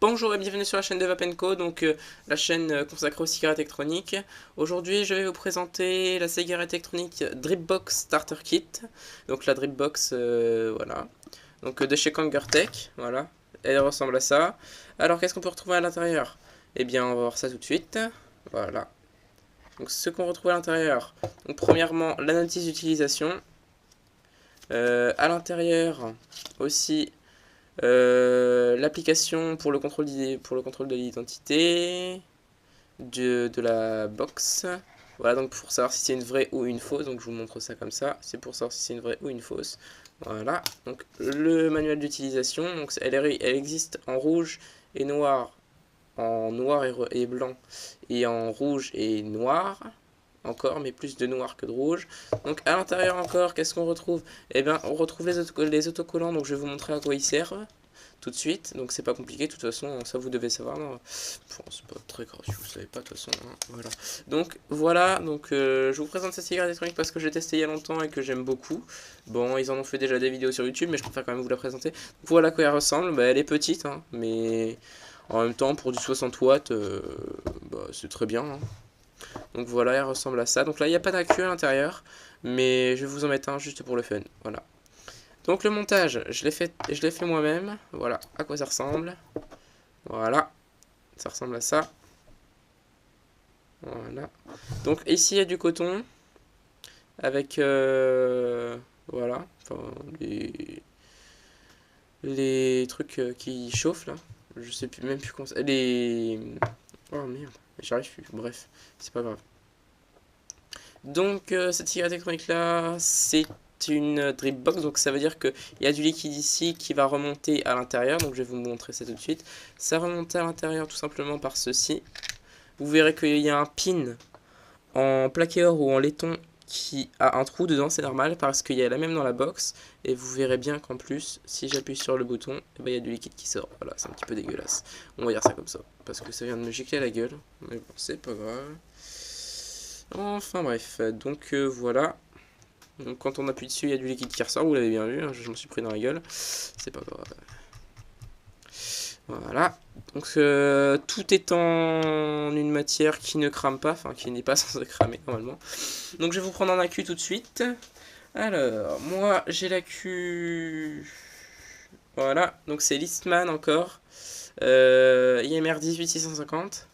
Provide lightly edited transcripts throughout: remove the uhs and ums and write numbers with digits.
Bonjour et bienvenue sur la chaîne de Vapenco, donc la chaîne consacrée aux cigarettes électroniques. Aujourd'hui je vais vous présenter la cigarette électronique Dripbox Starter Kit. Donc la Dripbox, voilà. Donc de chez Kangertech, voilà. Elle ressemble à ça. Alors qu'est-ce qu'on peut retrouver à l'intérieur? Eh bien on va voir ça tout de suite. Voilà. Donc ce qu'on retrouve à l'intérieur. Donc premièrement la notice d'utilisation. À l'intérieur aussi l'application pour le contrôle de l'identité de la box. Voilà, donc pour savoir si c'est une vraie ou une fausse. Donc je vous montre ça comme ça. C'est pour savoir si c'est une vraie ou une fausse. Voilà, donc le manuel d'utilisation. Donc elle existe en rouge et noir, en noir et blanc, et en rouge et noir. Encore, mais plus de noir que de rouge. Donc à l'intérieur encore, qu'est-ce qu'on retrouve? Eh bien, on retrouve les autocollants, donc je vais vous montrer à quoi ils servent tout de suite. Donc c'est pas compliqué, de toute façon, ça vous devez savoir. Non, bon, c'est pas très grave si vous savez pas, de toute façon. Hein, voilà. Donc voilà, donc je vous présente cette cigarette électronique parce que j'ai testé il y a longtemps et que j'aime beaucoup. Bon, ils en ont fait déjà des vidéos sur YouTube, mais je préfère quand même vous la présenter. Donc, voilà à quoi elle ressemble. Bah, elle est petite, hein, mais en même temps, pour du 60 watts, bah, c'est très bien. Hein. Donc voilà, elle ressemble à ça. Donc là, il n'y a pas d'accu à l'intérieur, mais je vais vous en mettre un juste pour le fun. Voilà. Donc le montage, je l'ai fait moi-même. Voilà à quoi ça ressemble. Voilà, ça ressemble à ça. Voilà. Donc ici, il y a du coton avec voilà, enfin, les trucs qui chauffent là. Je sais plus, même plus comment ça. Les oh merde, j'arrive plus. Bref, c'est pas grave. Donc cette cigarette électronique là, c'est une drip box, donc ça veut dire qu'il y a du liquide ici qui va remonter à l'intérieur, donc je vais vous montrer ça tout de suite. Ça remonte à l'intérieur tout simplement par ceci. Vous verrez qu'il y a un pin en plaqué or ou en laiton qui a un trou dedans, c'est normal parce qu'il y a la même dans la box, et vous verrez bien qu'en plus, si j'appuie sur le bouton, eh ben, il y a du liquide qui sort. Voilà, c'est un petit peu dégueulasse. On va dire ça comme ça, parce que ça vient de me gicler à la gueule, mais bon, c'est pas grave. Enfin bref, donc voilà. Donc quand on appuie dessus, il y a du liquide qui ressort, vous l'avez bien vu, hein, je m'en suis pris dans la gueule. C'est pas grave. Voilà. Donc tout est en une matière qui ne crame pas, enfin qui n'est pas censée cramer normalement. Donc je vais vous prendre un accu tout de suite. Alors, moi j'ai l'accu... Voilà, donc c'est l'Eastman encore. IMR 18650,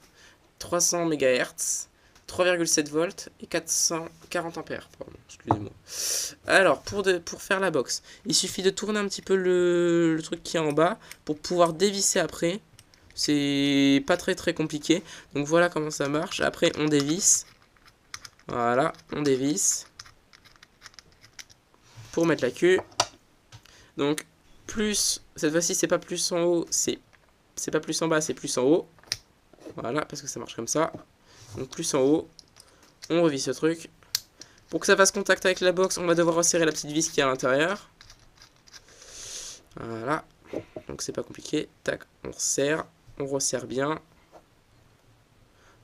300 MHz. 3,7 volts et 440 ampères, pardon, excusez-moi. Alors, pour faire la box, il suffit de tourner un petit peu le truc qui est en bas pour pouvoir dévisser après. C'est pas très compliqué. Donc voilà comment ça marche. Après, on dévisse. Voilà, on dévisse. Pour mettre la queue. Donc, plus, cette fois-ci, c'est pas plus en haut, c'est pas plus en bas, c'est plus en haut. Voilà, parce que ça marche comme ça. Donc plus en haut, on revisse ce truc. Pour que ça fasse contact avec la box, on va devoir resserrer la petite vis qui est à l'intérieur. Voilà, donc c'est pas compliqué. Tac, on resserre bien.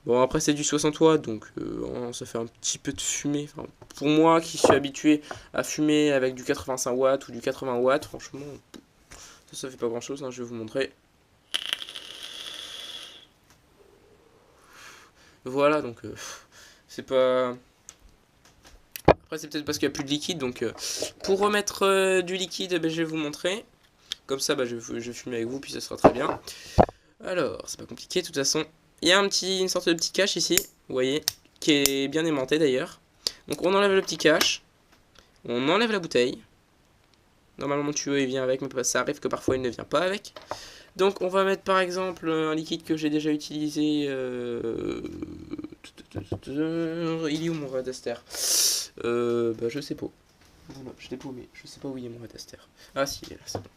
Bon, après c'est du 60 watts, donc ça fait un petit peu de fumée. Enfin, pour moi qui suis habitué à fumer avec du 85 watts ou du 80 watts, franchement, ça fait pas grand chose, hein, je vais vous montrer. Voilà, donc c'est pas... Après c'est peut-être parce qu'il n'y a plus de liquide, donc pour remettre du liquide, ben, je vais vous montrer. Comme ça, ben, je vais fumer avec vous, puis ça sera très bien. Alors, c'est pas compliqué, de toute façon. Il y a une sorte de petit cache ici, vous voyez, qui est bien aimanté d'ailleurs. Donc on enlève le petit cache, on enlève la bouteille. Normalement mon tuyau il vient avec, mais ça arrive que parfois il ne vient pas avec. Donc on va mettre par exemple un liquide que j'ai déjà utilisé. Il est où mon Radaster? Bah je sais pas. Voilà, je l'ai paumé. Je sais pas où il est mon Radaster. Ah si, il est là, c'est bon.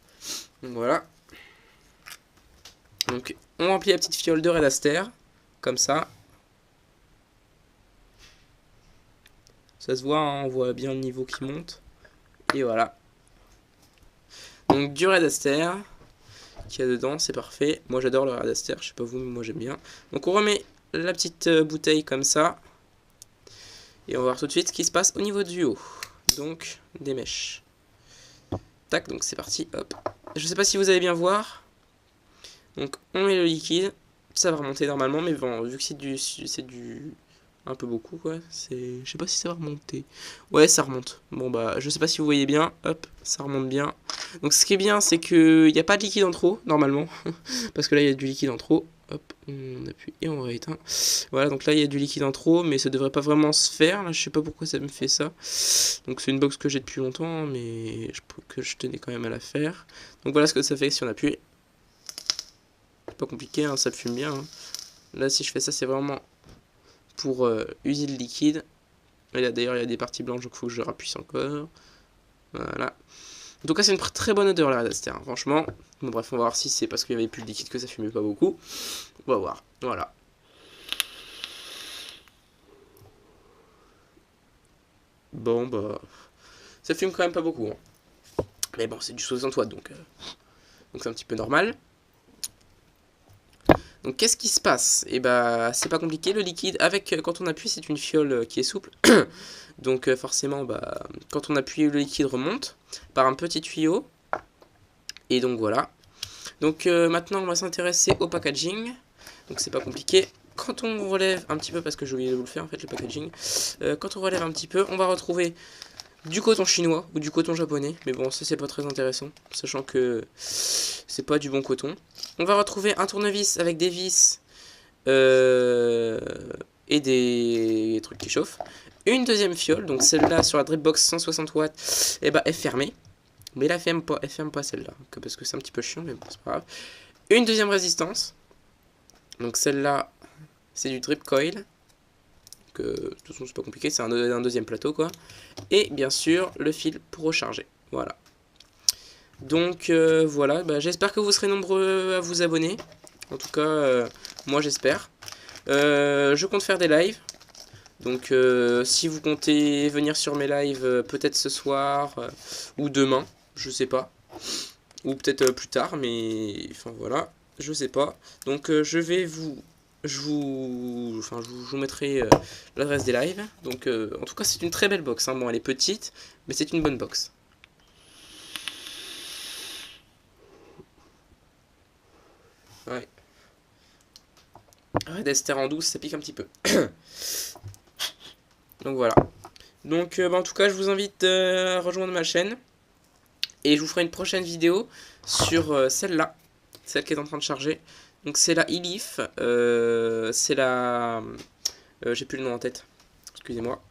Donc voilà. Donc on remplit la petite fiole de Radaster. Comme ça. Ça se voit, hein, on voit bien le niveau qui monte. Et voilà. Donc du Radaster qu'il y a dedans, c'est parfait. Moi j'adore le Radaster, je sais pas vous, mais moi j'aime bien. Donc on remet la petite bouteille comme ça. Et on va voir tout de suite ce qui se passe au niveau du haut. Donc des mèches. Tac, donc c'est parti, hop. Je sais pas si vous allez bien voir. Donc on met le liquide, ça va remonter normalement, mais bon, vu que c'est du un peu beaucoup quoi, je sais pas si ça va remonter. Ouais, ça remonte. Bon bah, je sais pas si vous voyez bien, hop, ça remonte bien. Donc ce qui est bien, c'est que il n'y a pas de liquide en trop normalement, parce que là il y a du liquide en trop. Hop, on appuie et on rééteint. Voilà, donc là il y a du liquide en trop, mais ça devrait pas vraiment se faire. Là, je sais pas pourquoi ça me fait ça. Donc c'est une box que j'ai depuis longtemps, mais que je tenais quand même à la faire. Donc voilà ce que ça fait si on appuie. C'est pas compliqué, hein, ça fume bien. Hein. Là, si je fais ça, c'est vraiment pour user le liquide. Et là, d'ailleurs, il y a des parties blanches, donc il faut que je rappuie encore. Voilà. En tout cas, c'est une très bonne odeur, la Red Aster, hein, franchement. Bon, bref, on va voir si c'est parce qu'il n'y avait plus de liquide que ça fumait pas beaucoup. On va voir. Voilà. Bon, bah... ça fume quand même pas beaucoup. Hein. Mais bon, c'est du 60 watts, donc c'est un petit peu normal. Donc qu'est-ce qui se passe? Et bah c'est pas compliqué, le liquide avec quand on appuie c'est une fiole qui est souple. Donc forcément bah quand on appuie le liquide remonte par un petit tuyau. Et donc voilà. Donc maintenant on va s'intéresser au packaging. Donc c'est pas compliqué. Quand on relève un petit peu, parce que j'ai oublié de vous le faire en fait le packaging, quand on relève un petit peu, on va retrouver du coton chinois ou du coton japonais, mais bon ça c'est pas très intéressant, sachant que c'est pas du bon coton. On va retrouver un tournevis avec des vis et des trucs qui chauffent. Une deuxième fiole, donc celle-là sur la Dripbox 160 watts, et bah est fermée. Mais là elle ferme pas celle-là, parce que c'est un petit peu chiant, mais bon c'est pas grave. Une deuxième résistance, donc celle-là c'est du drip coil. De toute façon c'est pas compliqué, c'est un deuxième plateau quoi. Et bien sûr le fil pour recharger, voilà. Donc voilà, bah, j'espère que vous serez nombreux à vous abonner, en tout cas moi j'espère. Je compte faire des lives, donc si vous comptez venir sur mes lives peut-être ce soir ou demain, je sais pas, ou peut-être plus tard, mais enfin voilà, je sais pas. Donc je vous mettrai l'adresse des lives. Donc en tout cas c'est une très belle box, hein. Bon elle est petite, mais c'est une bonne box. Ouais. Red Aster en 12, ça pique un petit peu. Donc voilà. Donc bah, en tout cas je vous invite à rejoindre ma chaîne. Et je vous ferai une prochaine vidéo sur celle-là. Celle qui est en train de charger. Donc c'est la e-leaf. C'est la... j'ai plus le nom en tête. Excusez-moi.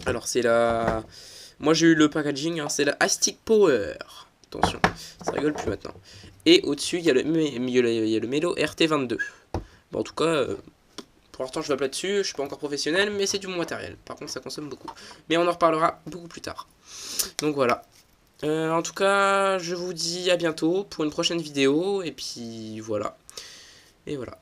Alors c'est la... Moi j'ai eu le packaging. Hein, c'est la iStick Power. Attention, ça rigole plus maintenant. Et au-dessus il y a le Melo RT22. Bon en tout cas... pour l'instant je vais pas là-dessus, je suis pas encore professionnel, mais c'est du bon matériel. Par contre ça consomme beaucoup. Mais on en reparlera beaucoup plus tard. Donc voilà. En tout cas, je vous dis à bientôt pour une prochaine vidéo, et puis voilà. Et voilà.